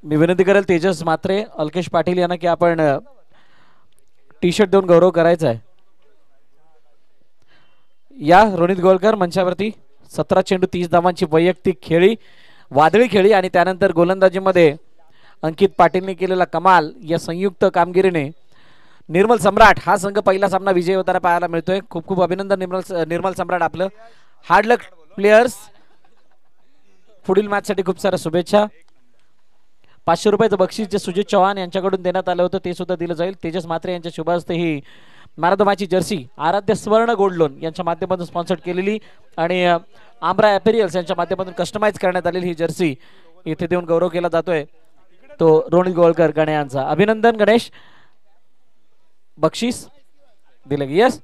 मी विनंती करेल तेजस मात्रे अल्केश पाटील यांना की आपण टी शर्ट देऊन गौरव करायचा आहे. या रोनित गोलकर मंचावरती. 17 चेंडू 30 धावांची वैयक्तिक खेळी, वादळी खेळी आणि त्यानंतर गोलंदाजीमध्ये अंकित पाटीलने केलेला कमाल. या संयुक्त कामगिरीने निर्मल सम्राट हा संघ पहिला सामना विजयी होताना पाहायला मिळतोय. खूप खूप अभिनंदन निर्मल सम्राट आपलं. हार्ड लक प्लेयर्स. पुढील मॅच साठी खूप साऱ्या शुभेच्छा. 500 रुपयाचं बक्षीस जे सुजित चव्हाण यांच्याकडून देण्यात आलं होतं ते सुद्धा दिलं जाईल. तेजस म्हात्रे यांच्या शुभ हस्ते ही मॅराथॉनची जर्सी आराध्य स्वर्ण गोल्ड लोन यांच्या माध्यमातून स्पॉन्सर्ड केलेली आणि आमरा ॲपेरियल्स यांच्या माध्यमातून कस्टमाइज करण्यात आलेली ही जर्सी इथे देऊन गौरव केला जातोय तो रोनित गोलकर गणे यांचा. अभिनंदन गणेश. बक्षीस दिलं की यस.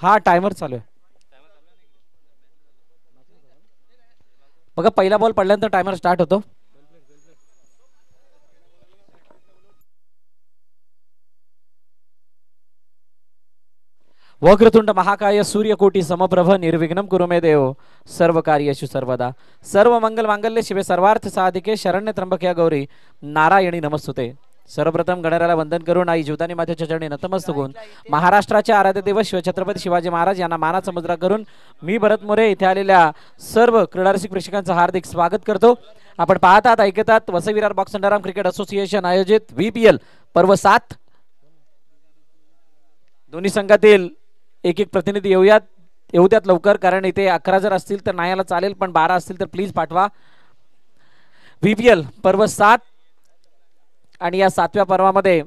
हा टायमर चालू आहे बघा. पहिला बॉल पडल्यानंतर टायमर स्टार्ट होतो. वक्रतुंड महाकाय सूर्यकोटी समप्रभ निर्विघ्नं कुरु मे देव सर्व कार्येषु सर्वदा. सर्व मंगल मांगल्ये शिवे सर्वार्थ साधिके शरण्य त्र्यंबके गौरी नारायणी नमस्तुते. सर्वप्रथम गणरायाला वंदन करून आई जीवदानी मातेच्या चरणी नतमस्तक होऊन महाराष्ट्राचे आराध्य दैवत छत्रपती शिवाजी महाराज यांना मानाचा मुजरा करून मी भरत मोरे इथे आलेल्या सर्व क्रीडारसिक प्रेक्षकांचं हार्दिक स्वागत करतो. आपण पाहतात ऐकतात Vasai Virar box underarm cricket association आयोजित VPL पर्व 7. दोन्ही संघातील एक एक प्रतिनिधी येऊ द्यात लवकर, कारण इथे 11 जर असतील तर नाही आला चालेल, पण 12 असतील तर प्लीज पाठवा. VPL पर्व 7 आणि या 7व्या पर्वामध्ये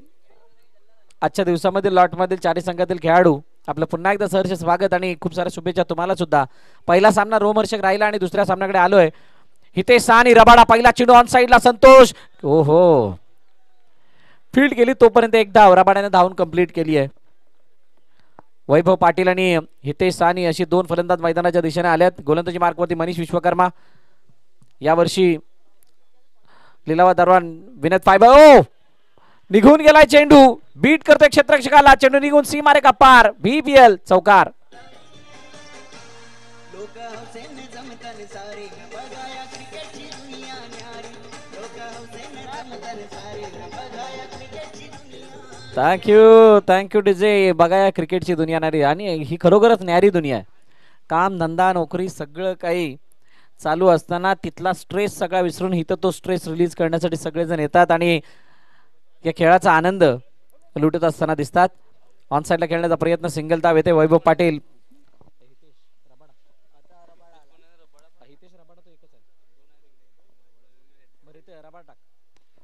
आजच्या दिवसामधील लॉटमधील 4 संघातील खेळाडू आपलं पुन्हा एकदा सहर्ष स्वागत आणि खूप साऱ्या शुभेच्छा तुम्हाला सुद्धा. पहिला सामना रोमहर्षक राहिला आणि दुसऱ्या सामन्याकडे आलोय. हितेश सानी रबाडा. पहिला चेंडू ऑन साइडला संतोष. ओहो फील्ड केली तोपर्यंत एक धाव रबाडाने धावून कंप्लीट केली आहे. वैभव पाटील आणि हितेश सानी अशी 2 फलंदाज मैदानाच्या दिशेने आल्यात. गोलंदाजी मार्कवरती मनीष विश्वकर्मा. यावर्षी लिलावा दरम्यान विनत फायबर. ओ निघून गेलाय चेंडू. बीट करतोय क्षेत्ररक्षकाला. चेंडू निघून सीमारे का पार. VPL चौकार. Thank you DJ. बघा या क्रिकेटची दुनिया न्यारी आणि ही खरोखरच न्यारी दुनिया आहे. काम धंदा नोकरी सगळं काही चालू असताना तिथला स्ट्रेस सगळा विसरून इथं तो स्ट्रेस रिलीज करण्यासाठी सगळेजण येतात आणि या खेळाचा आनंद लुटत असताना दिसतात. ऑन साइडला खेळण्याचा प्रयत्न. सिंगल धाव येते. वैभव पाटील.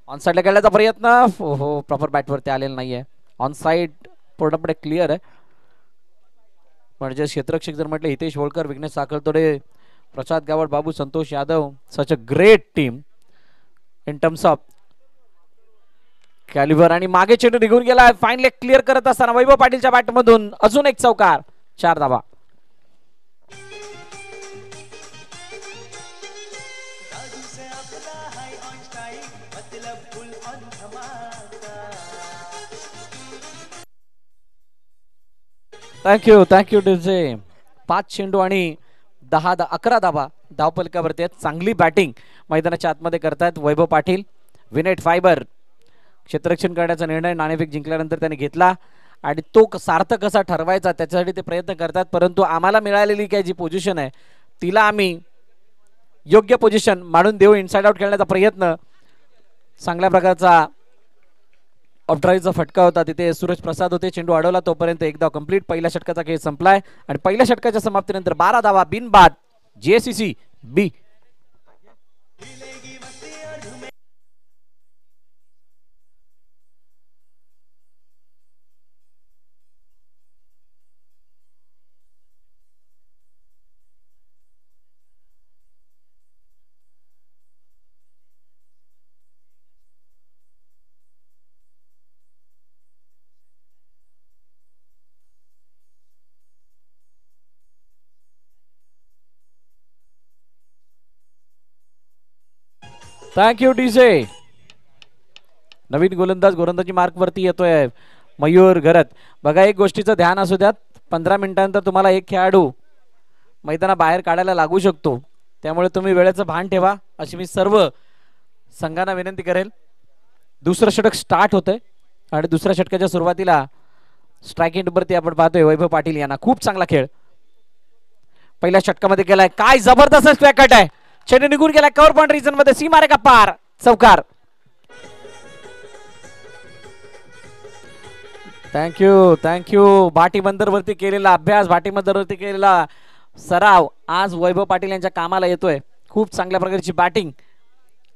ऑन साइडला खेळण्याचा प्रयत्न. हो प्रॉपर बॅटवरती आलेला नाहीये. ऑन साइड पूर्णपणे क्लिअर आहे. म्हणजे क्षेत्ररक्षक जर म्हटले Hitesh Holkar, Vighnesh Sakhaltode, Prasad Gawad, Babu Santosh Yadav, such a great team in terms of calibre. आणि मागे चेंडू निघून गेला. फाईन क्लिअर करत असताना वैभव पाटीलच्या बॅटमधून अजून एक चौकार. 4 धावा. Thank you DJ. 5 चेंडू आणि 11 धावा धावपलकावरती आहेत. चांगली बॅटिंग मैदानाच्या आतमध्ये करतायत वैभव पाटील. विनेट फायबर क्षेत्ररक्षण करण्याचा निर्णय नाणेफेक जिंकल्यानंतर त्याने घेतला आणि तो सार्थक कसा ठरवायचा त्याच्यासाठी ते प्रयत्न करतात. परंतु आम्हाला मिळालेली काय जी पोझिशन आहे तिला आम्ही योग्य पोझिशन मानून देऊ. इनसाइड आउट खेळण्याचा प्रयत्न. चांगल्या प्रकारचा ऑफड्राईव्हचा फटका होता. तिथे सूरज प्रसाद होते. चेंडू अडवला तोपर्यंत एकदा कंप्लीट. पहिल्या षटकाचा खेळ संपलाय आणि पहिल्या षटकाच्या समाप्तीनंतर 12 धावा बिनबाद. JCC B. Thank you DJ. नवीन गोलंदाजी मार्क वरती येतोय मयूर घरत. बघा एक गोष्टीचं ध्यान असू द्यात. 15 मिनिटांनंतर तुम्हाला एक खेळाडू मैदाना बाहेर काढायला लागू शकतो. त्यामुळे तुम्ही वेळेचं भान ठेवा अशी मी सर्व संघांना विनंती करेल, दुसरं षटक स्टार्ट होतंय आणि दुसऱ्या षटकाच्या सुरुवातीला स्ट्रायकिंग वरती आपण पाहतोय वैभव पाटील यांना. खूप चांगला खेळ पहिल्या षटकामध्ये केलाय. काय जबरदस्त स्ट्राइक कट आहे. चेंडू निघून गेलाय कव्हर पॉइंट रिजन मध्ये. सीमारेखा पार, चौकार. थँक्यू भाटी बंदर वरती केलेला अभ्यास, भाटी बंदर वरती केलेला सराव आज वैभव पाटील यांच्या कामाला येतोय. खूप चांगल्या प्रकारची बॅटिंग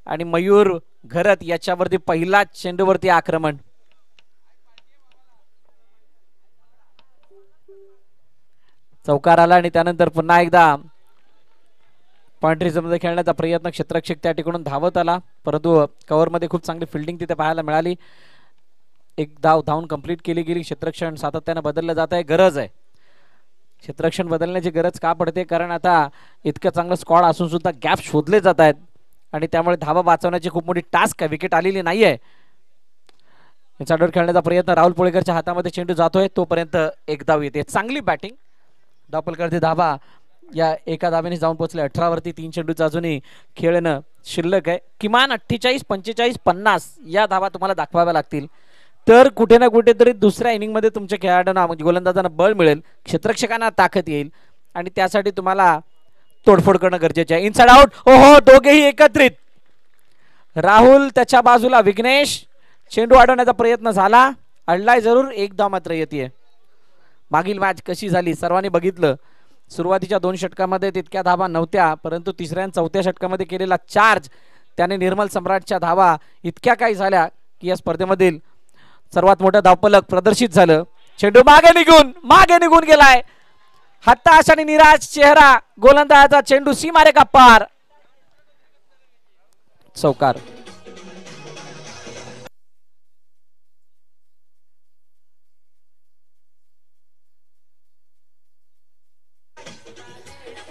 आणि मयूर घरत याच्यावरती पहिला चेंडूवरती आक्रमण. चौकार आला आणि त्यानंतर पुन्हा एकदा पॉइंट रिझन मध्ये खेळण्याचा प्रयत्न. क्षेत्ररक्षक त्या ठिकाणून धावत आला, परंतु कव्हर मध्ये खूप चांगली फिल्डिंग तिथे पाहायला मिळाली. एक धावून कंप्लीट केली गेली. क्षेत्ररक्षण सातत्याने बदललं जात आहे. गरज आहे क्षेत्ररक्षण बदलण्याची गरज का पडते, कारण आता इतकं चांगलं स्क्वॉड असून सुद्धा गॅप शोधले जात आहेत आणि त्यामुळे धावा वाचवण्याची खूप मोठी टास्क आहे. विकेट आलेली नाहीये. चढवर खेळण्याचा प्रयत्न. राहुल पोळेकरच्या हातामध्ये चेंडू जातोय, तोपर्यंत एक धाव येते. चांगली बॅटिंग. धावपलकरती धावा या एका धावेने जाऊन पोहोचले 18 वरती. 3 चेंडूचा अजूनही खेळणं शिल्लक आहे. किमान 48, 45, 50 या धावा तुम्हाला दाखवाव्या लागतील, तर कुठे ना कुठेतरी दुसऱ्या इनिंग मध्ये तुमच्या खेळाडूंना म्हणजे गोलंदाजांना बळ मिळेल, क्षेत्ररक्षकांना ताकद येईल आणि त्यासाठी तुम्हाला तोडफोड करणं गरजेचे आहे. Inside out. ओहो, दोघेही एकत्रित. राहुल त्याच्या बाजूला, विघ्नेश. चेंडू अडवण्याचा प्रयत्न झाला, अडलाय जरूर. एक धाव मात्र येते. मागील मॅच कशी झाली सर्वांनी बघितलं. सुरुवातीच्या 2 षटकामध्ये तितक्या धावा नव्हत्या, परंतु तिसऱ्या आणि चौथ्या षटकामध्ये केलेला चार्ज त्याने निर्मल सम्राटच्या धावा इतक्या काही झाल्या की या स्पर्धेमधील सर्वात मोठं धावपलक प्रदर्शित झालं. चेंडू मागे निघून गेलाय. हताश आणि निराश चेहरा गोलंदाजाचा. चेंडू सीमारेखा पार, चौकार.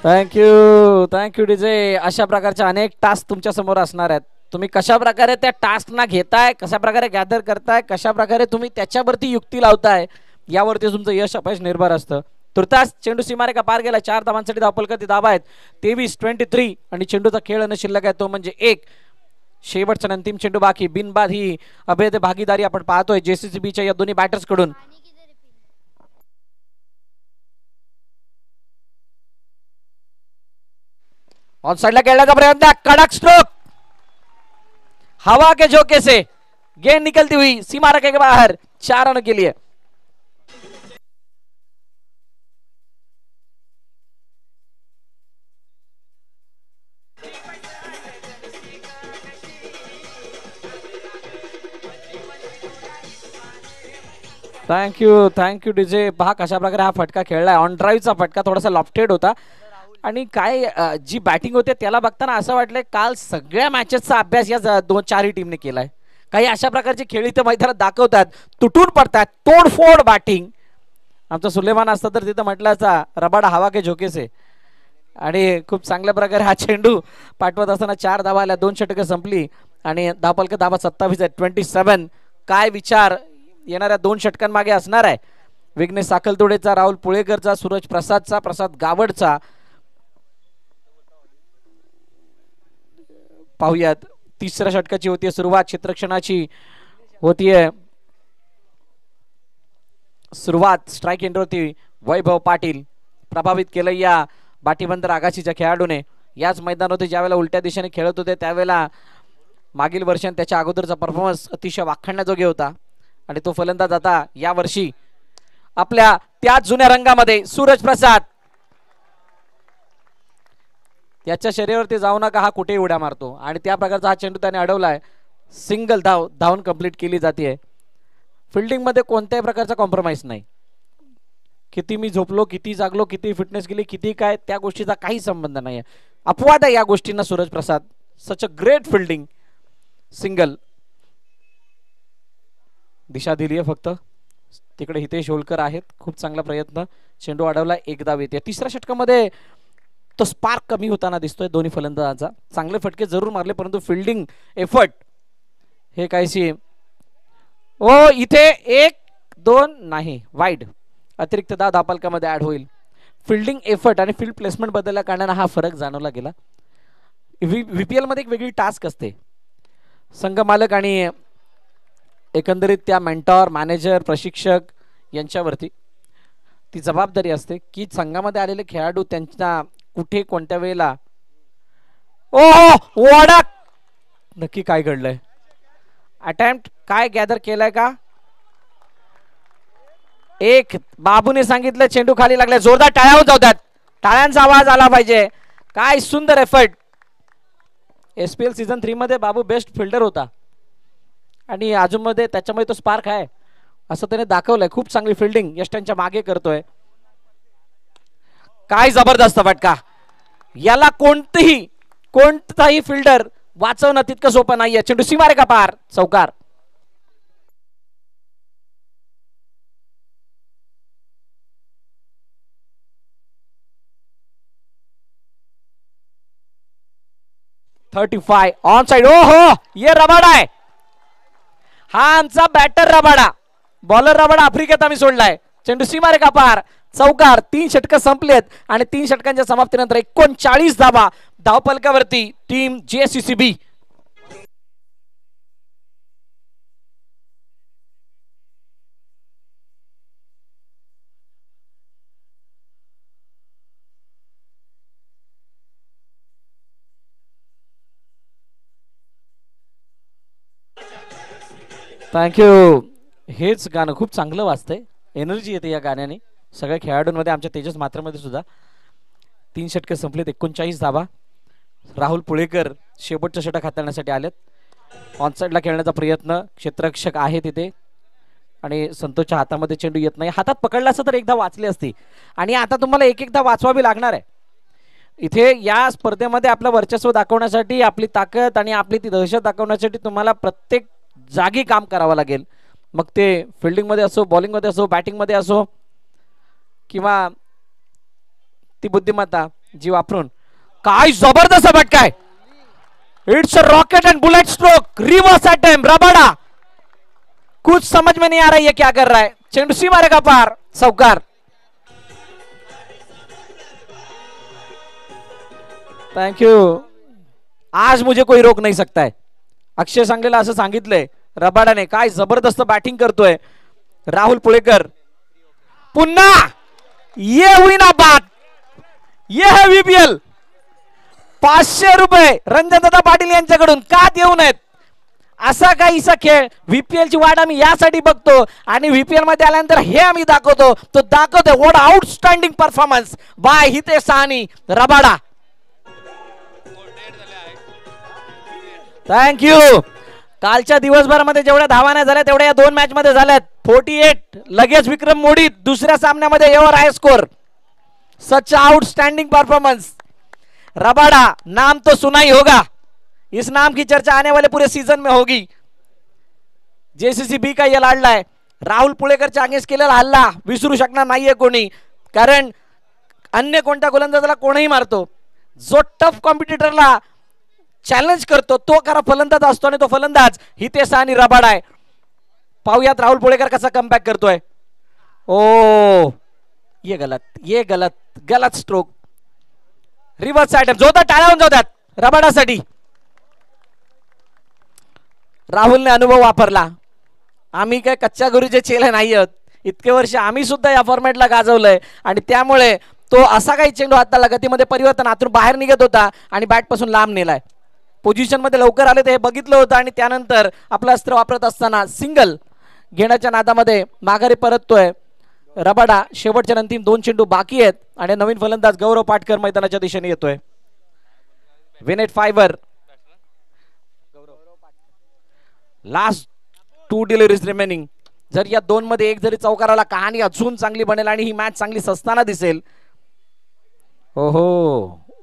Thank you DJ. अशा प्रकारच्या अनेक टास्क तुमच्या समोर असणार आहेत. तुम्ही कशा प्रकारे त्या टास्कना घेताय, कशा प्रकारे गॅदर करताय, कशा प्रकारे तुम्ही त्याच्यावरती युक्ती लावताय, यावरती तुमचं यश अपयश निर्भर असतं. तुर्तास चेंडू सीमारेखा पार गेला. 4 धावांसाठी धावपलकरती धावा आहेत 23-23 आणि चेंडूचा खेळ न शिल्लक आहे तो म्हणजे 1. शेवटचा अंतिम चेंडू बाकी. बिनबाद ही अभेद भागीदारी आपण पाहतोय जेसीसीबीच्या या दोन्ही बॅटर्स कडून. ऑन साइडला खेळण्याचा प्रयत्न. कडक स्ट्रोक, हवा के झोंके से गेंद निकलती हुई सीमा रेखा के बाहर. 4 रनों के लिए. Thank you DJ. पहा कशा प्रकारे हा फटका खेळलाय. ऑन ड्राईव्हचा फटका थोडासा लॉफ्टेड होता आणि काय जी बॅटिंग होते त्याला बघताना असं वाटलंय काल सगळ्या मॅचेसचा अभ्यास या 2-4 टीमने केलाय. काही अशा प्रकारची खेळी तर मैदानात दाखवतात, तुटून पडतात, तोडफोड बॅटिंग. आमचा सुलेमान असता तर तिथं म्हटलं असता रबाडा हवा के झोके से. आणि खूप चांगल्या प्रकारे हा चेंडू पाठवत असताना 4 धावा आल्या. 2 षटकं संपली आणि धावपलक धावा 27 आहे. 27. काय विचार येणाऱ्या 2 षटकांमागे असणार आहे. विघ्नेश साखलतोडेचा, राहुल पुळेकरचा, सूरज प्रसादचा, प्रसाद गावडचा. पाहूयात. 3ऱ्या षटकाची होती सुरुवात. क्षेत्ररक्षणाची होतीये सुरुवात. स्ट्राइक एंडवरती वैभव पाटील प्रभावित केलं या बाटीबंदर आगाशीच्या खेळाडूने. याच मैदानावरती ज्यावेळेला उलट्या दिशेने खेळत होते त्यावेळेला मागील वर्षी त्याच्या अगोदरचा परफॉर्मन्स अतिशय वाखाणण्याजोगे होता आणि तो फलंदाज आता या वर्षी आपल्या त्याच जुन्या रंगामध्ये. सूरज प्रसाद याच्या शरीरावरती जाऊ नका, हा कुठेही उड्या मारतो आणि त्या प्रकारचा हा चेंडू त्याने अडवलाय. सिंगल धावून कंप्लीट केली जाते. फिल्डिंग मध्ये कोणत्याही प्रकारचा कॉम्प्रोमाइज नाही. किती मी झोपलो, किती जागलो, किती फिटनेस केली, किती काय, त्या गोष्टीचा काही संबंध नाही. अपवाद आहे या गोष्टींना. सूरज प्रसाद सच अ ग्रेट फिल्डिंग. सिंगल दिशा दिली आहे फक्त. तिकडे हितेश होलकर आहेत. खूप चांगला प्रयत्न. चेंडू अडवला. 1 धाव येते. 3ऱ्या षटकामध्ये तो स्पार्क कमी होताना दिसतोय दोन्ही फलंदाजांचा. चांगले फटके जरूर मारले परंतु फिल्डिंग एफर्ट हे काहीशी. ओ इथे 1-2 नाही, वाईड. अतिरिक्त धावपलकामध्ये ऍड होईल. फिल्डिंग एफर्ट आणि फील्ड प्लेसमेंट बदलल्या कारणाने हा फरक जाणवला गेला. व्हीपीएल मध्ये एक वेगळी टास्क असते. संघ मालक आणि एकंदरीत त्या मेंटॉर मॅनेजर प्रशिक्षक यांच्यावरती ती जबाबदारी असते की संघामध्ये आलेले खेळाडू त्यांच्या कुठे कोणत्या वेळेला वाडा नक्की काय घडलंय अटेम्प्ट काय गॅदर केलाय का एक बाबूने सांगितलं चेंडू खाली लागलाय जोरदार टाळ्या जातात टाळ्यांचा आवाज आला पाहिजे काय सुंदर एफर्ट एसपीएल सीझन 3 मध्ये बाबू बेस्ट फिल्डर होता आणि अजूनमध्ये त्याच्यामध्ये तो स्पार्क आहे असं त्याने दाखवलंय खूप चांगली फिल्डिंग यष्टांच्या मागे करतोय काय जबरदस्त फटका याला कोणताही फिल्डर वाचवणं तितकं सोपं नाहीये चेंडू सीमारे का पार चौकार .35 ऑन साइड हो ये रबाडा आहे हा आमचा बॅटर रबाडा बॉलर रबाडा आफ्रिकेत आम्ही सोडलाय चेंडू सीमारे का पार चौकार 3 षटकं संपलेत आणि 3 षटकांच्या समाप्तीनंतर 39 धावा धावफलकावरती टीम JCCB थँक्यू हेच गाणं खूप चांगलं वाजतंय एनर्जी येते या गाण्याने सगळ्या खेळाडूंमध्ये आमच्या तेजस मात्रमध्ये सुद्धा 3 षटके संपलेत 39 धावा राहुल पुळेकर शेवटचं षटक हाताळण्यासाठी आलेत ऑनसाइडला खेळण्याचा प्रयत्न क्षेत्ररक्षक आहे तिथे आणि संतोषच्या हातामध्ये चेंडू येत नाही हातात पकडला असं तर एकदा वाचली असती आणि आता तुम्हाला एकदा वाचवावी लागणार आहे इथे या स्पर्धेमध्ये आपलं वर्चस्व दाखवण्यासाठी आपली ताकद आणि आपली ती दहशत दाखवण्यासाठी तुम्हाला प्रत्येक जागी काम करावं लागेल मग ते फिल्डिंग मध्ये असो बॉलिंग मध्ये असो बॅटिंग मध्ये असो किंवा ती बुद्धिमत्ता जी वापरून काय जबरदस्त फटकाय it's a rocket and bullet stroke reverse attempt Rabada कुछ समझ में नहीं आ रहा ये क्या कर रहा है चेंडू सी मारेगा पार चौकार थैंक यू आज मुझे कोई रोक नहीं सकता है अक्षय सांगलेला असं सांगितलंय रबाडाने काय जबरदस्त बॅटिंग करतोय राहुल पुळेकर पुन्हा ये हुई ना बात ये है VPL 500 रुपये रंजनदादा पाटील यांच्याकडून का देऊ नयेत असा काहीसा खेळ VPL ची वाट आम्ही यासाठी बघतो आणि VPL मध्ये आल्यानंतर हे आम्ही दाखवतो तो दाखवतो what outstanding performance by Hitesh Sahni Rabada thank you कालच्या दिवसभरामध्ये जेवढ्या धावाने झाल्या तेवढ्या या 2 मॅच मध्ये झाल्यात 48 लगेच विक्रम मोडीत दुसऱ्या सामन्यामध्ये एवर हाय स्कोर सच आउटस्टैंडिंग परफॉर्मेंस रबाडा नाम तो सुना ही होगा इस नाम की चर्चा आने वाले पूरे सीजन में होगी JCCB का ये लाडला है राहुल पुळेकरच्या अगेन्स्ट केलेला हल्ला विसरू शकणार नाहीये कोणी कारण अन्य कोणत्या गोलंदाजाला कोणीही मारतो जो टफ कॉम्पिटिटरला चॅलेंज करतो तो खरा फलंदाज असतो आणि तो फलंदाज हितेश आणि रबाडा आहे पाहूयात राहुल पुळेकर कसा कमबॅक करतोय ओ ये गलत स्ट्रोक रिव्हर्स अटेम्प्ट जोरदार टाळ्यावरून जातात रबाडासाठी राहुलने अनुभव वापरला आम्ही काय कच्च्या गुरुचे चेले नाही आहोत इतके वर्ष आम्ही सुद्धा या फॉर्मॅटला गाजवलंय आणि त्यामुळे तो असा काही चेंडू हाताला गतीमध्ये परिवर्तन आतून बाहेर निघत होता आणि बॅट पासून लांब नेलाय पोझिशन मध्ये लवकर आले ते हे बघितलं होतं आणि त्यानंतर आपलं अस्त्र वापरत असताना सिंगल घेण्याच्या नादामध्ये माघारी परततोय रबाडा शेवटच्या अंतिम 2 चेंडू बाकी आहेत आणि नवीन फलंदाज गौरव पाटकर मैदानाच्या दिशेने येतोय विनेट फायबर लास्ट 2 डिलिव्हरीज रिमेनिंग जर या 2 मध्ये एक जरी चौकाराला कहाणी अजून चांगली बनेल आणि ही मॅच चांगली सस्ताना दिसेल ओहो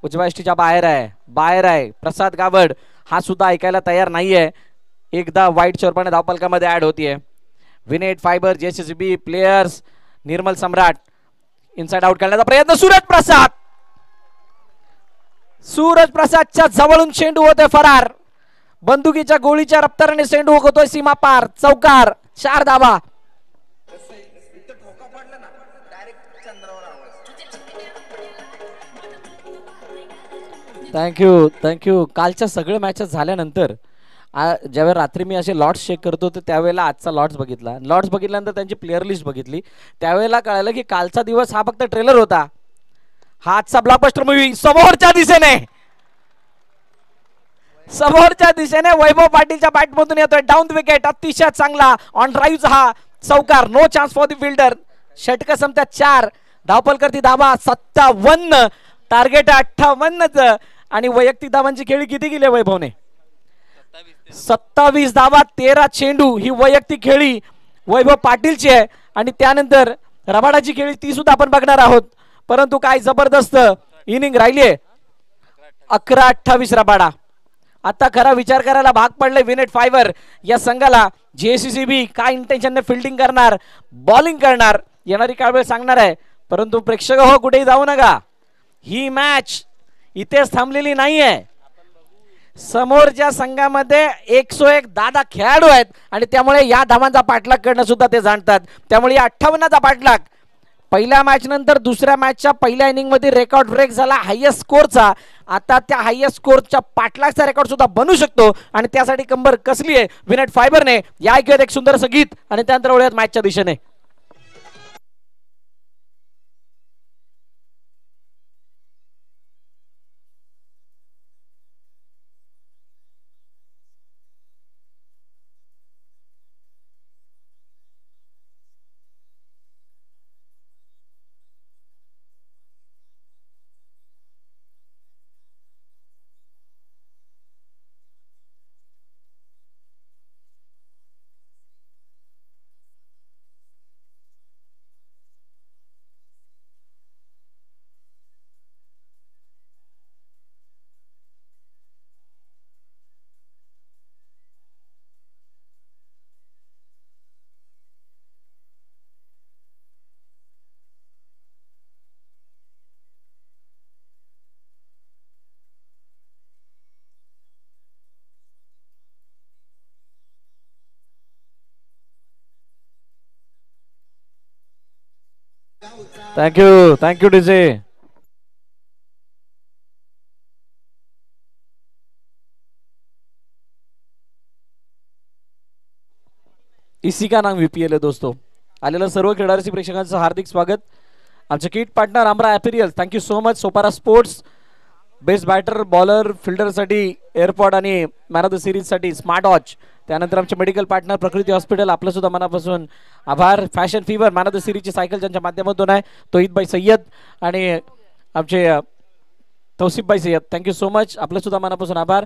उजव्या यष्टीच्या बाहेर आहे प्रसाद गावड हा सुद्धा ऐकायला तयार नाहीये एकदा वाईट स्वरूपाने धावफलकामध्ये ऍड होतीये विनेट फायबर JCCB प्लेयर्स निर्मल सम्राट इनसाइड आउट करण्याचा प्रयत्न सूरज प्रसादच्या जवळून चेंडू होतोय फरार बंदुकीच्या गोळीच्या रफ्ताराने चेंडू होतोय सीमा पार चौकार 4 धावा थँक्यू कालच्या सगळ्या मॅचेस झाल्यानंतर ज्यावेळेला रात्री मी असे लॉट्स चेक करतो तर त्यावेळेला आजचा लॉट्स बघितला. लॉट्स बघितल्यानंतर त्यांची प्लेअर लिस्ट बघितली. त्यावेळेला कळालं की कालचा दिवस हा फक्त ट्रेलर होता. हा आजचा ब्लॉकबस्टर मूवी समोरच्या दिशेने वैभव पाटीलच्या बॅटमधून येतोय. डाऊन विकेट अतिशय चांगला ऑन ड्राईव्ह हा चौकार. No chance for the fielder. षटक संपत्या 4. धावपल करती धावा 57. टार्गेट 58 आणि वैयक्तिक धावांची खेळी किती गेली वैभवने? 27 धावा 13 चेंडू. ही वैयक्तिक खेळी वैभव पाटीलची आहे. आणि त्यानंतर रबाडाची खेळी ती सुद्धा आपण बघणार आहोत. परंतु काय जबरदस्त इनिंग राहिलीये. 11-28 रबाडा. आता खरा विचार करायला भाग पडले विनेट फायबर या संघाला. जेसीसीबी काय इंटेन्शनने फिल्डिंग करणार, बॉलिंग करणार येणारी काळ वेळ सांगणार आहे. परंतु प्रेक्षक हो कुठेही जाऊ नका. ही मॅच इथेच थांबलेली नाहीये. समोरच्या संघामध्ये 101 दादा खेळाडू आहेत आणि त्यामुळे या धावांचा पाठलाग करणं सुद्धा ते जाणतात. त्यामुळे या 58चा पाठलाग पहिल्या मॅच नंतर दुसऱ्या मॅचच्या पहिल्या इनिंग मध्ये रेकॉर्ड ब्रेक झाला हायएस्ट स्कोरचा. आता त्या हायएस्ट स्कोरच्या पाठलागचा रेकॉर्ड सुद्धा बनू शकतो आणि त्यासाठी कंबर कसली आहे विनेट फायबरने. या ऐकूयात एक सुंदर गीत आणि त्यानंतर वळूयात मॅचच्या दिशेने. Thank you DJ. इसी का नाम वीपीएल है दोस्तों. आलेल्या सर्व खेळाडू प्रेक्षकांचं हार्दिक स्वागत. आमचे kit partner Amara apparel thank you so much. Sopara sports best batter bowler फिल्डरसाठी एअरपॉड आणि मॅन ऑफ द सिरीजसाठी स्मार्ट वॉच. त्यानंतर आमचे मेडिकल पार्टनर प्रकृती हॉस्पिटल आपलं सुद्धा मनापासून आभार. Fashion fever man of the सिरीजची सायकल ज्यांच्या माध्यमातून आहे तोहिदभाई सय्यद आणि आमचे Tausifbhai Sayyed thank you so much. आपलं सुद्धा मनापासून आभार.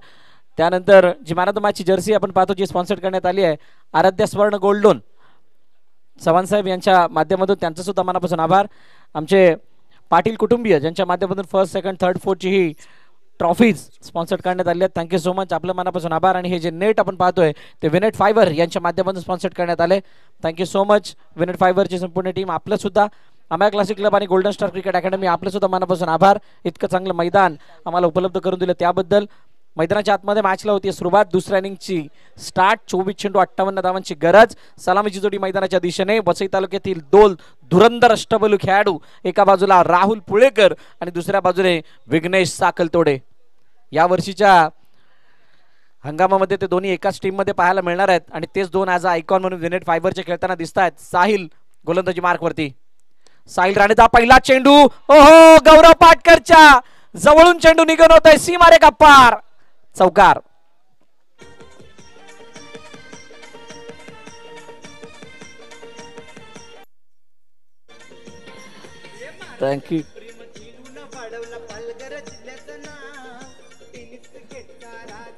त्यानंतर जी मॅन ऑफ द मॅचची जर्सी आपण पाहतो जी स्पॉन्सर करण्यात आली आहे आराध्या स्वर्ण गोल्ड लोन चव्हाण साहेब यांच्या माध्यमातून त्यांचं सुद्धा मनापासून आभार. आमचे पाटील कुटुंबीय ज्यांच्या माध्यमातून फर्स्ट सेकंड थर्ड फोर्थची ही ट्रॉफीज स्पॉन्सर करण्यात आली आहेत थँक्यू सो मच. आपलं मनापासून आभार. आणि हे जे नेट आपण पाहतोय ते विनेट फायबर यांच्या माध्यमातून स्पॉन्सर करण्यात आले थँक्यू सो मच. विनेट फायबरची संपूर्ण टीम आपलं सुद्धा आम्हा क्लासिक क्लब आणि गोल्डन स्टार क्रिकेट अकॅडमी आपलं सुद्धा मनापासून आभार. इतकं चांगलं मैदान आम्हाला उपलब्ध करून दिलं त्याबद्दल. मैदानाच्या आतमध्ये मॅचला होती सुरुवात. दुसऱ्या इनिंगची स्टार्ट. 24 चेंडू 58 धावांची गरज. सलामीची जोडी मैदानाच्या दिशेने. वसई तालुक्यातील दोन धुरंधर अष्टबैलू खेळाडू एका बाजूला राहुल पुळेकर आणि दुसऱ्या बाजूने विघ्नेश साकलतोडे. या वर्षीच्या हंगामामध्ये ते दोन्ही एकाच टीम मध्ये पाहायला मिळणार आहेत आणि तेच दोन ॲज अ आयकॉन म्हणून विनेट फायबरचे खेळताना दिसत आहेत. साहिल गोलंदाजी मार्कवरती. साहिल राणेचा पहिला चेंडू ओहो गौरव पाटकरच्या जवळून चेंडू निघून होतोय सीमारे गप्पार चौकार.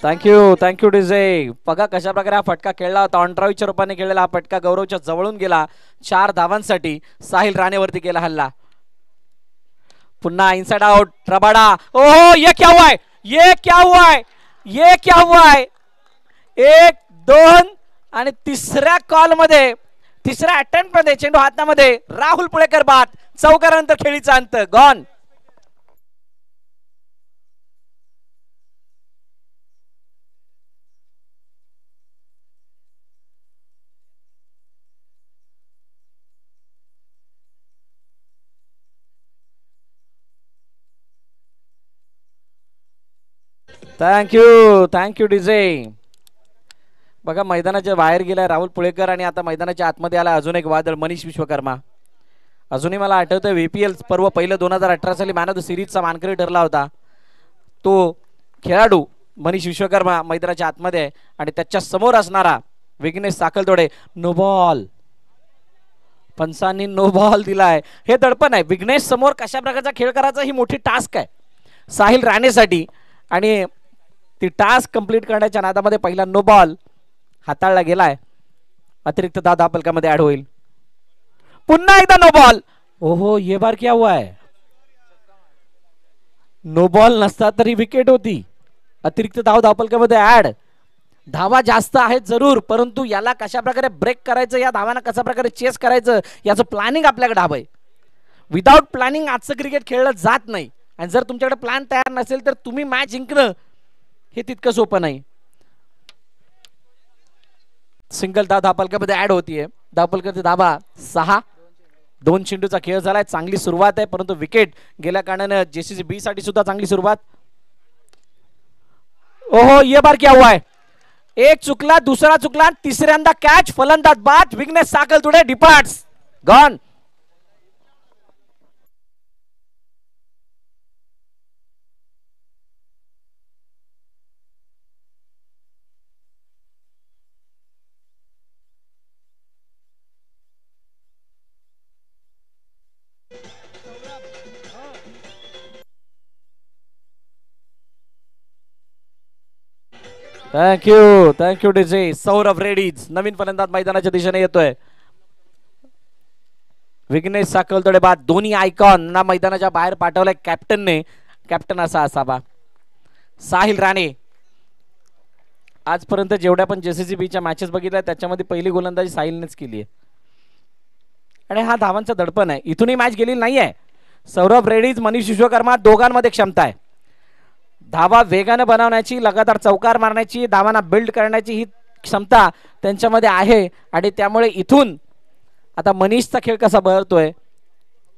Thank you thank you DJ. बघा कशा प्रकारे हा फटका खेळला होता. ऑनड्राईव्हच्या रूपाने खेळलेला हा फटका गौरवच्या जवळून गेला 4 धावांसाठी. साहिल राणेवरती केला हल्ला. पुन्हा इनसाइड आउट रबाडा. ओहो ये क्या हुआ है, ये क्या हुआ है, ये क्या हुआ है. 1 2 आणि तिसऱ्या कॉल मध्ये तिसऱ्या अटेम्प्ट मध्ये चेंडू हातामध्ये राहुल पुळेकर बाद. चौकारानंतर खेळीचा अंत गॉन. Thank you DJ. बघा मैदानाच्या बाहेर गेलाय राहुल पुळेकर आणि आता मैदानाच्या आतमध्ये आला अजून एक वादळ मनीष विश्वकर्मा. अजूनही मला आठवतंय VPL पर्व पहिलं 2018 साली मॅन ऑफ द सिरीजचा मानकरी ठरला होता तो खेळाडू मनीष विश्वकर्मा मैदानाच्या आतमध्ये आहे आणि त्याच्या समोर असणारा विघ्नेश साखलतोडे. नो बॉल, पंचांनी नो बॉल दिलाय. हे दडपण आहे विघ्नेश समोर कशा प्रकारचा खेळ करायचा ही मोठी टास्क आहे साहिल राणेसाठी आणि ती टास्क कंप्लीट करण्याच्या नादामध्ये पहिला नो बॉल हाताळला गेलाय. अतिरिक्त धाव फलकामध्ये ऍड होईल. पुन्हा एकदा नो बॉल. ओहो ये बार क्या हुआ है. नो बॉल नसता तरी विकेट होती. अतिरिक्त धाव फलकामध्ये ऍड. धावा जास्त आहेत जरूर परंतु याला कशा प्रकारे ब्रेक करायचं या धावांना कशा प्रकारे चेस करायचं याचं प्लॅनिंग आपल्याकडे हवंय. विदाउट प्लॅनिंग आजचं क्रिकेट खेळलं जात नाही आणि जर तुमच्याकडे प्लॅन तयार नसेल तर तुम्ही मॅच जिंकणं हे तितकं सोपं नाही. सिंगल धाव फलकामध्ये ऍड होतीये. धावफलकाची धावा 6. 2 चेंडूचा खेळ झालाय. चांगली सुरुवात आहे परंतु विकेट गेल्या कारणाने JCB साठी सुद्धा चांगली सुरुवात. ओहो ये बार क्या हुआ है. एक चुकला दुसरा चुकला तिसऱ्यांदा कॅच. फलंदाज बाद. Vighnesh Sakhaltode departs. Gone. Thank you DJ. Saurabh Redij नवीन फलंदाज मैदानाच्या दिशेने येतोय. विघ्नेश साखलतोडे बाद. दोन्ही आयकॉन ना मैदानाच्या बाहेर पाठवलाय कॅप्टनने. कॅप्टन असा असावा. साहिल राणे आजपर्यंत जेवढ्या पण JCBच्या मॅचेस बघितल्या त्याच्यामध्ये पहिली गोलंदाजी साहिलनेच केली आहे आणि हा धावांचा दडपण आहे. इथूनही मॅच गेलेली नाहीये. सौरभ रेडीज मनीष विश्वकर्मा दोघांमध्ये क्षमता आहे. धावा वेगाने बनवण्याची लगातार चौकार मारण्याची धावांना बिल्ड करण्याची ही क्षमता त्यांच्यामध्ये आहे आणि त्यामुळे इथून आता मनीषचा खेळ कसा बहरतोय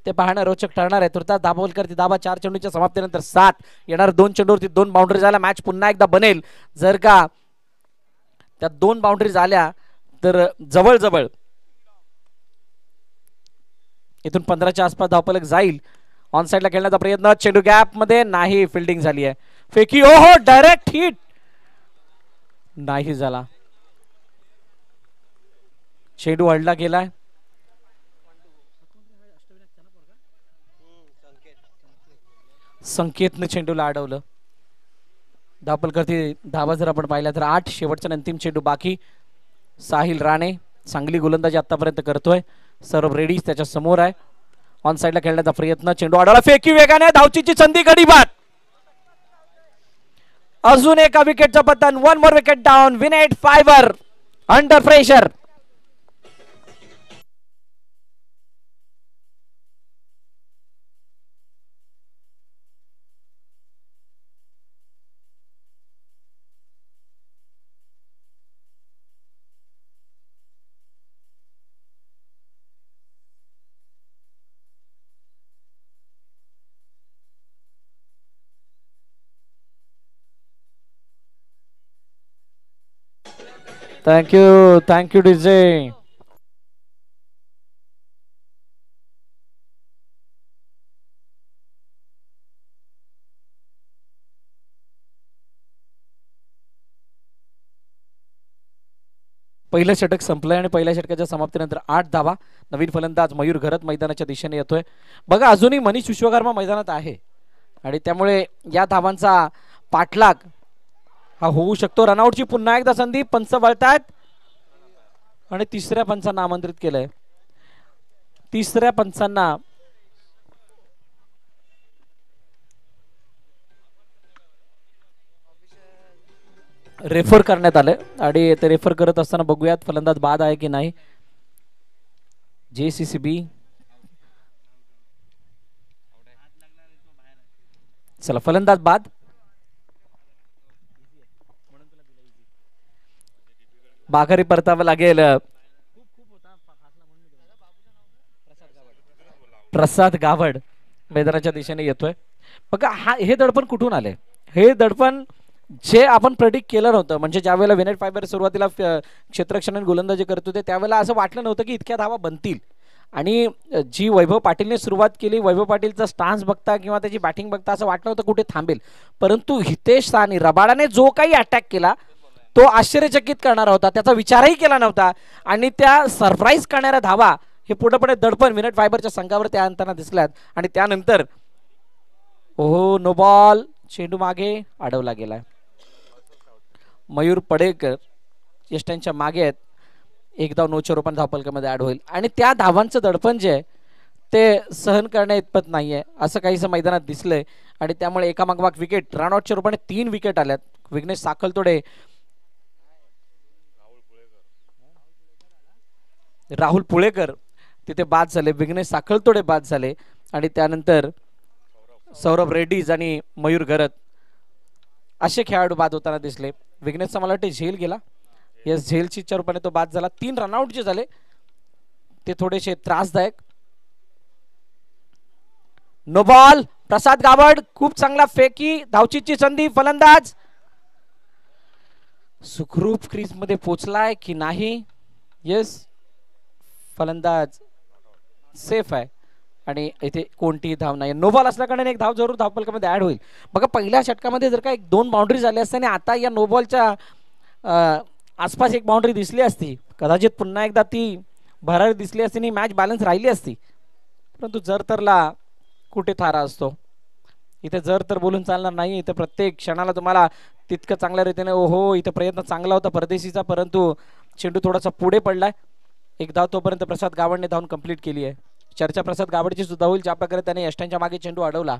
ते पाहणं रोचक ठरणार आहे. तुर्तास दाभोलकर धावा 4 चेंडूच्या समाप्तीनंतर 7. येणार 2 चेंडूवरती 2 बाउंड्री झाल्या. मॅच पुन्हा एकदा बनेल जर का त्या 2 बाउंड्री झाल्या तर जवळ इथून 15च्या आसपास धावफलक जाईल. ऑन साइडला खेळण्याचा प्रयत्न. चेंडू गॅप मध्ये नाही. फिल्डिंग झाली आहे. फेकी. ओहो डायरेक्ट हिट नाही झाला. चेंडू अडला गेलाय. संकेतने चेंडूला अडवलं. धावफलकाची धावा जर आपण पाहिल्या तर 8. शेवटचा अंतिम चेंडू बाकी. साहिल राणे चांगली गोलंदाजी आतापर्यंत करतोय. सौरभ रेडीज त्याच्या समोर आहे. ऑन साइडला खेळण्याचा प्रयत्न. चेंडू अडवला. फेकी वेगाने. धावचीची संधी गडी बाद. अजून एका विकेटचा पतन. 1 more wicket down. Vineet fibre under pressure. Thank you DJ. पहिलं षटक संपलंय आणि पहिल्या षटकाच्या समाप्तीनंतर 8 धावा. नवीन फलंदाज मयूर घरत मैदानाच्या दिशेने येतोय. बघा अजूनही मनीष विश्वकर्मा मैदानात आहे आणि त्यामुळे या धावांचा पाठलाग हा होऊ शकतो. रनआउटची पुन्हा एकदा संधी. पंच वळतायत आणि तिसऱ्या पंचांना आमंत्रित केलंय. तिसऱ्या पंचांना रेफर करण्यात आले आणि ते रेफर करत असताना बघूयात फलंदाज बाद आहे की नाही. JCB चला फलंदाज बाद. बाघारी परतावं लागेल. प्रसाद गावड मैदानाच्या दिशेने येतोय. बघा हे दडपण कुठून आले. हे दडपण जे आपण प्रेडिक्ट केलं नव्हतं, म्हणजे ज्यावेळेला विनेट फायबर सुरुवातीला क्षेत्ररक्षण गोलंदाजी करत होते त्यावेळेला असं वाटलं नव्हतं की इतक्या धावा बनतील. आणि जी वैभव पाटीलने सुरुवात केली, वैभव पाटीलचा स्टान्स बघता किंवा त्याची बॅटिंग बघता असं वाटलं होतं कुठे थांबेल, परंतु हितेश साहनी रबाडाने जो काही अटॅक केला तो आश्चर्यचकित करणारा होता, त्याचा विचारही केला नव्हता. आणि त्या सरप्राईज करणाऱ्या धावा हे पुढे पुढे दडपण विनेट फायबरच्या संघावर त्या अंताना दिसल्यात. आणि त्यानंतर ओहो नो बॉल, चेंडू मागे अडवला गेलाय. मयूर पडेकर यष्ट्यांच्या मागे आहेत. एक धाव 9 रूपांनी धावफलकामध्ये ऍड होईल. आणि त्या धावांचं दडपण जे आहे ते सहन करण्या इतपत नाहीये असं काहीसं मैदानात दिसलंय. आणि त्यामुळे एकामागोमाग विकेट, रनआउटच्या रूपाने 3 विकेट आल्यात. विघ्नेश साखलतोडे, राहुल पुळेकर तिथे बाद झाले, विघ्नेश साखलतोडे बाद झाले. आणि त्यानंतर सौरभ रेड्डीज आणि मयूर गरत असे खेळाडू बाद होताना दिसले. विघ्नेशचा मला वाटते झेल गेला, यस झेलची रूपाने तो बाद झाला. 3 रनआउट जे झाले ते थोडेसे त्रासदायक. नो बॉल, प्रसाद गावड खूप चांगला फेकी, धावचीची संधी, फलंदाज सुखरूप क्रीज मध्ये पोहोचलाय की नाही, यस फलंदाज सेफ आहे. आणि इथे कोणतीही धाव नाही. नो बॉल असल्या कारणाने एक धाव जरूर धावफलकामध्ये ऍड होईल. बघा पहिल्या षटकामध्ये जर का 1-2 बाउंड्री झाल्या असत्या आणि आता या नो बॉलच्या आसपास एक बाउंड्री दिसली असती, कदाचित पुन्हा एकदा ती भरारी दिसली असती आणि मॅच बॅलन्स राहिली असती. परंतु जर तरला कुठे थारा असतो, इथे जर तर बोलून चालणार नाही. इथे प्रत्येक क्षणाला तुम्हाला तितकं चांगल्या रीतीने ओहो इथे प्रयत्न चांगला होता परदेशीचा, परंतु चेंडू थोडासा पुढे पडलाय. एक धाव तोपर्यंत प्रसाद गावडने धावून कंप्लीट केली आहे. चर्चा प्रसाद गावडची सुद्धा होईल, ज्या प्रकारे त्याने यष्ट्यांच्या मागे चेंडू अडवला.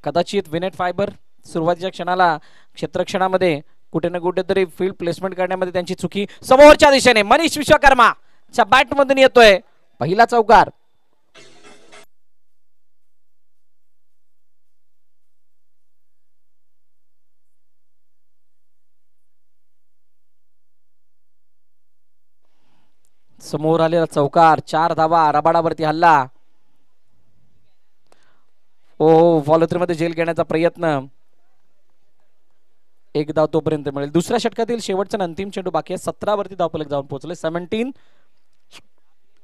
कदाचित विनेट फायबर सुरुवातीच्या क्षणाला क्षेत्ररक्षणामध्ये कुठे ना कुठेतरी फील्ड प्लेसमेंट करण्यामध्ये त्यांची चुकी. समोरच्या दिशेने मनीष विश्वकर्माच्या बॅट मधून येतोय पहिला चौकार. समोर आलेला चौकार, 4 धावा, रबाडावरती हल्ला. ओ फॉलोथ्रू मध्ये झेल घेण्याचा प्रयत्न, एक धाव तोपर्यंत मिळेल. दुसऱ्या षटकातील शेवटचा अंतिम चेंडू बाकी आहे. 17 वरती धावफलक जाऊन पोहोचले. 17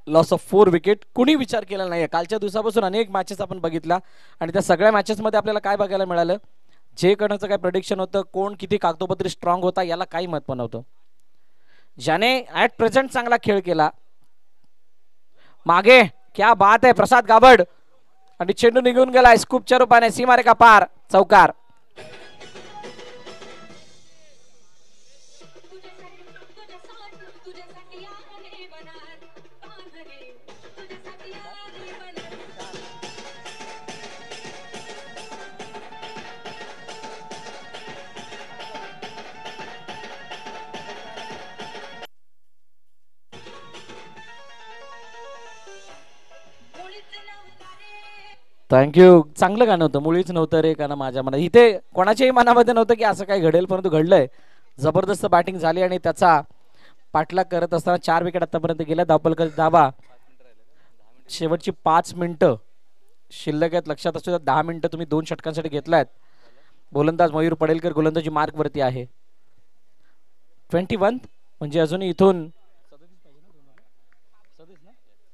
लॉस ऑफ 4 विकेट. कुणी विचार केला नाही. कालच्या दिवसापासून अनेक मॅचेस आपण बघितल्या आणि त्या सगळ्या मॅचेस मध्ये आपल्याला काय बघायला मिळालं, जे करण्याचं काय प्रेडिक्शन होतं, कोण किती कागदोपत्री स्ट्रॉंग होता याला काही महत्व नव्हतं. ज्याने ऍट प्रेझेंट चांगला खेळ केला मागे, क्या बात आहे प्रसाद गावड. आणि चेंडू निघून गेला स्कूपच्या रूपाने सीमारेखा पार, चौकार. थँक्यू. चांगलं गाणं होतं, मुळीच नव्हतं रे गाणं माझ्या मनात. इथे कोणाच्याही मनामध्ये नव्हतं की असं काही घडेल, परंतु घडलंय. जबरदस्त बॅटिंग झाली आणि त्याचा पाठलाग करत असताना 4 विकेट आतापर्यंत गेल्या. धावफलकाचा धावा शेवटची 5 मिनिटं शिल्लक आहेत. लक्षात असू द्या 10 मिनिटं तुम्ही 2 षटकांसाठी घेतलायत. गोलंदाज मयूर पडेलकर गोलंदाजी मार्क वरती आहे. 21 म्हणजे अजूनही इथून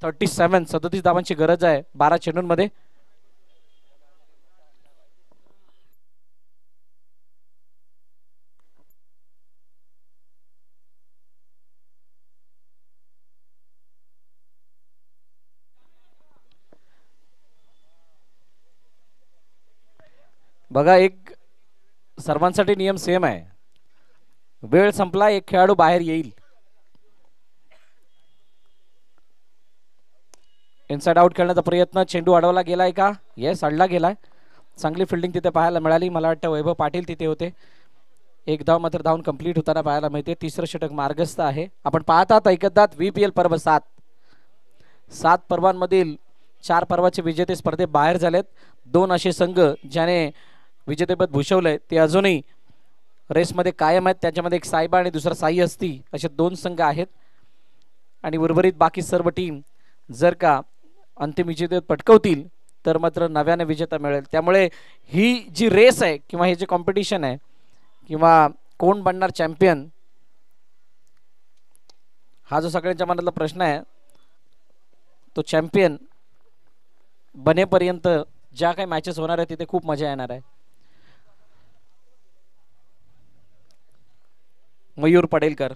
37 धावांची गरज आहे 12 चेंडूंमध्ये. बघा एक सर्वांसाठी नियम सेम आहे. वेळ संपला, एक खेळाडू बाहेर येईल. इनसाइड आउट खेळण्याचा प्रयत्न, चेंडू अडवला गेलाय का, येस अडला गेलाय. चांगली फिल्डिंग तिथे पाहायला मिळाली. मला वाटतं वैभव पाटील तिथे होते. एक धाव मात्र धावून कंप्लीट होताना पाहायला मिळते. तिसरं षटक मार्गस्थ आहे. आपण पाहतात ऐकतात VPL पर्व 7 पर्वांमधील 4 पर्वाचे विजेते स्पर्धे बाहेर झालेत. 2 असे संघ ज्याने विजेतेपद भूषवलंय ते अजूनही रेसमध्ये कायम आहेत. त्याच्यामध्ये एक सायबा आणि दुसरा साई असती असे 2 संघ आहेत. आणि उर्वरित बाकी सर्व टीम जर का अंतिम विजेतेपद पटकवतील तर मात्र नव्याने विजेता मिळेल. त्यामुळे ही जी रेस आहे किंवा हे जे कॉम्पिटिशन आहे किंवा कोण बनणार चॅम्पियन, हा जो सगळ्यांच्या मनातला प्रश्न आहे, तो चॅम्पियन बनेपर्यंत ज्या काही मॅचेस होणार आहे तिथे खूप मजा येणार आहे. मयूर पडेलकर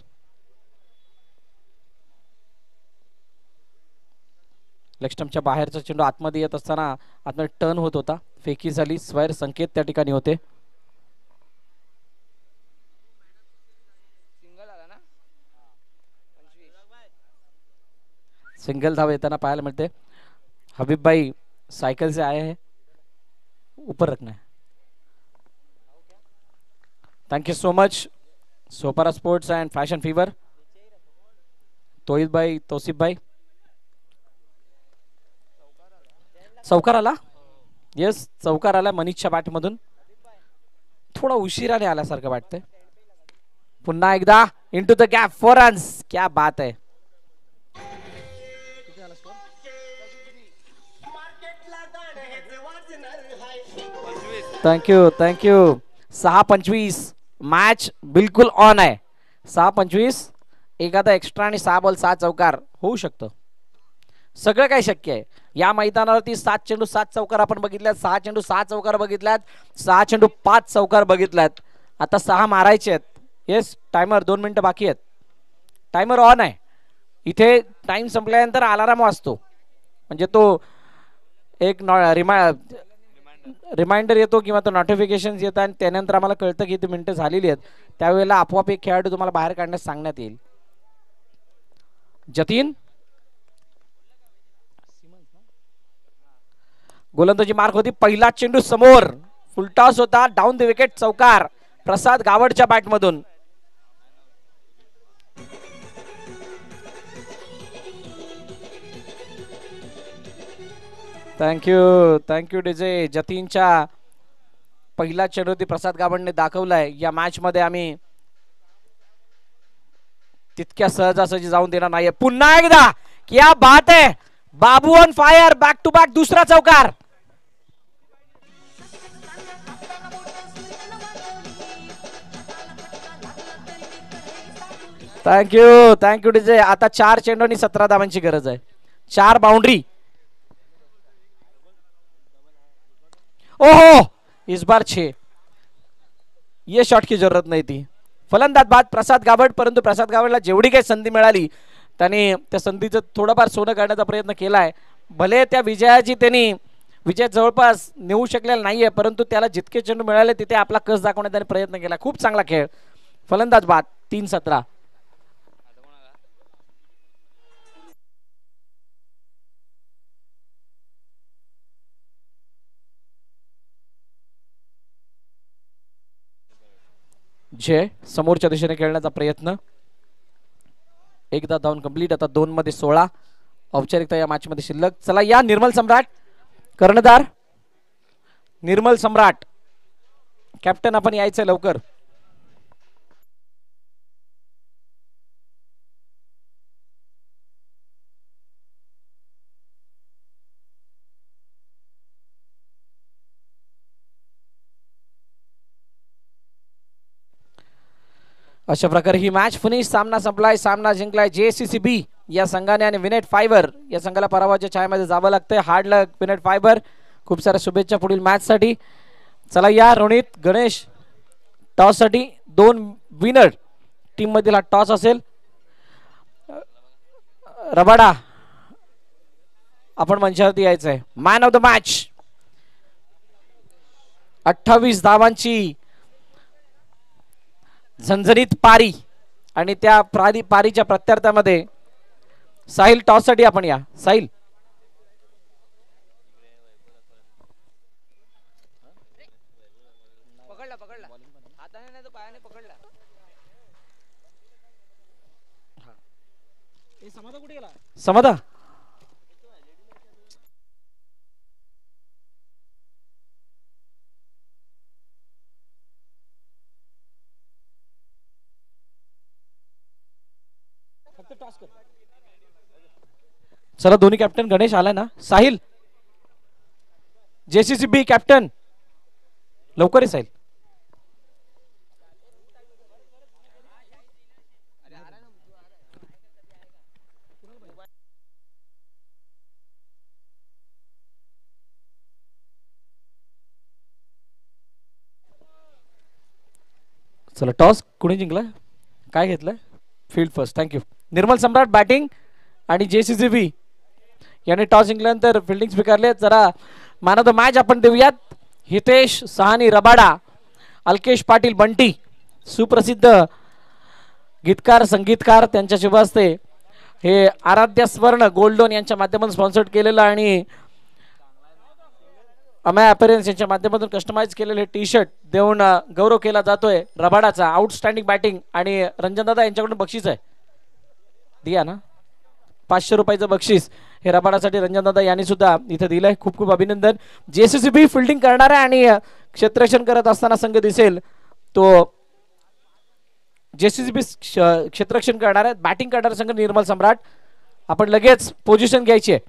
लेगस्टम्पच्या बाहेरचा चेंडू आतमध्ये येत असताना आतमध्ये टर्न होत होता, फेकी झाली, स्वैर संकेत त्या ठिकाणी होते. सिंगल धाव येताना पाहायला मिळते. हबीब भाई साइकिल से आए हैं, ऊपर रखना है. Thank you so much Sopara sports and fashion fever. Tohid भाई, तौसिफ भाई. चौकार आला. येस, चौकार आला मनीषच्या बॅट मधून. थोडा उशिराने आल्यासारखं वाटतंय. पुन्हा एकदा इनटू द गॅप, 4 रन्स. क्या बात है. Thank you thank you. 6-25 मॅच बिलकुल ऑन आहे. 6-25, एखादा एक्स्ट्रा आणि 6 बॉल 6 चौकार होऊ शकतं. सगळं काही शक्य आहे या मैदानावरती. 7 चेंडू 7 चौकार आपण बघितल्यात, 6 चेंडू 6 चौकार बघितल्यात, 6 चेंडू 5 चौकार बघितल्यात. आता 6 मारायचे आहेत. येस, टायमर 2 मिनिटं बाकी आहेत. टायमर ऑन आहे. इथे टाइम संपल्यानंतर अलार्म वाजतो, म्हणजे तो एक रिमाइंडर येतो किंवा तो नोटिफिकेशन येतात आणि त्यानंतर आम्हाला कळतं की किती मिनिटं झालेली आहेत. त्यावेळेला आपोआप एक खेळाडू तुम्हाला बाहेर काढण्यास सांगण्यात येईल. जतीन गोलंदाजी मार्क होती. पहिला चेंडू समोर, फुलटॉस होता, डाऊन द विकेट, चौकार प्रसाद गावडच्या बॅट मधून. Thank you thank you DJ. जतीनच्या पहिला चेंडू प्रसाद गावडने दाखवलाय. या मॅच मध्ये आम्ही तितक्या सहजासहजी जाऊन देणार नाहीये. पुन्हा एकदा क्या बात है, Babu on fire, back to back दुसरा चौकार. Thank you thank you DJ. आता 4 चेंडू आणि 17 धावांची गरज आहे. 4 बाउंड्री. ओहो, इस बार 6. ये शॉट की जरूरत नहीं थी. फलंदाज बाद प्रसाद गावड, परंतु प्रसाद गावडला जेवढी काही संधी मिळाली त्याने त्या संधीचं थोडंफार सोनं काढण्याचा प्रयत्न केलाय. भले त्या विजयाची त्यांनी विजय जवळपास नेऊ शकलेला नाहीये, परंतु त्याला जितके चेंडू मिळाले तिथे आपला कस दाखवण्याचा त्याने प्रयत्न केला. खूप चांगला खेळ. फलंदाज बाद 3-17. जय समोरच्या दिशेने खेळण्याचा प्रयत्न. एकदा धावून कंप्लीट. आता 2 मध्ये 16 औपचारिकता या मॅच मध्ये शिल्लक. चला या निर्मल सम्राट कर्णधार, निर्मल सम्राट कॅप्टन, आपण यायचंय लवकर. अशा प्रकारे ही मॅच फिनिश. सामना संपलाय, सामना जिंकलाय JCCB या संघाने आणि विनेट फायबर या संघाला पराभवाच्या छायेमध्ये जावं लागतंय. हार्ड लक विनेट फायबर. खूप साऱ्या शुभेच्छा पुढील मॅच साठी. चला या रोनित गणेश, टॉस साठी 2 विनर टीम मधील हा टॉस असेल. रबाडा आपण मंचावरती यायचंय. मॅन ऑफ द मॅच 28 धावांची झणझणीत पारी आणि त्या पारीच्या प्रत्यार्थामध्ये साहिल. टॉस साठी आपण या. साहिल समदा चला दोन्ही कॅप्टन. गणेश आलाय ना. साहिल JCCB कॅप्टन लवकर येईल. चला टॉस कुणी जिंकला काय घेतलं फील्ड फर्स्ट थँक्यू. निर्मल सम्राट बॅटिंग आणि JCCB याने टॉस जिंकल्यानंतर फिल्डिंग स्वीकारले. जरा मॅन ऑफ द मॅच आपण देऊयात. हितेश सहानी रबाडा, अल्केश पाटील बंटी, सुप्रसिद्ध गीतकार संगीतकार, त्यांच्या शुभ हस्ते हे आराध्य स्वर्ण गोल्ड लोन यांच्या माध्यमातून स्पॉन्सर्ड केलेलं आणि अमय अपीयरन्स यांच्या माध्यमातून कस्टमाइज केलेले टी शर्ट देऊन गौरव केला जातोय रबाडाचा. आउटस्टँडिंग बॅटिंग आणि रंजन दादा यांच्याकडून बक्षीस आहे दिया ना 500 रुपयाचं बक्षीस हे रबाडासाठी रंजन दादा यांनी सुद्धा इथे दिलंय. खूप खूप अभिनंदन. JCCB फिल्डिंग करणार आहे आणि क्षेत्ररक्षण करत असताना संघ दिसेल तो JCCB क्षेत्ररक्षण करणार आहे. बॅटिंग करणार संघ निर्मल सम्राट. आपण लगेच पोझिशन घ्यायची आहे.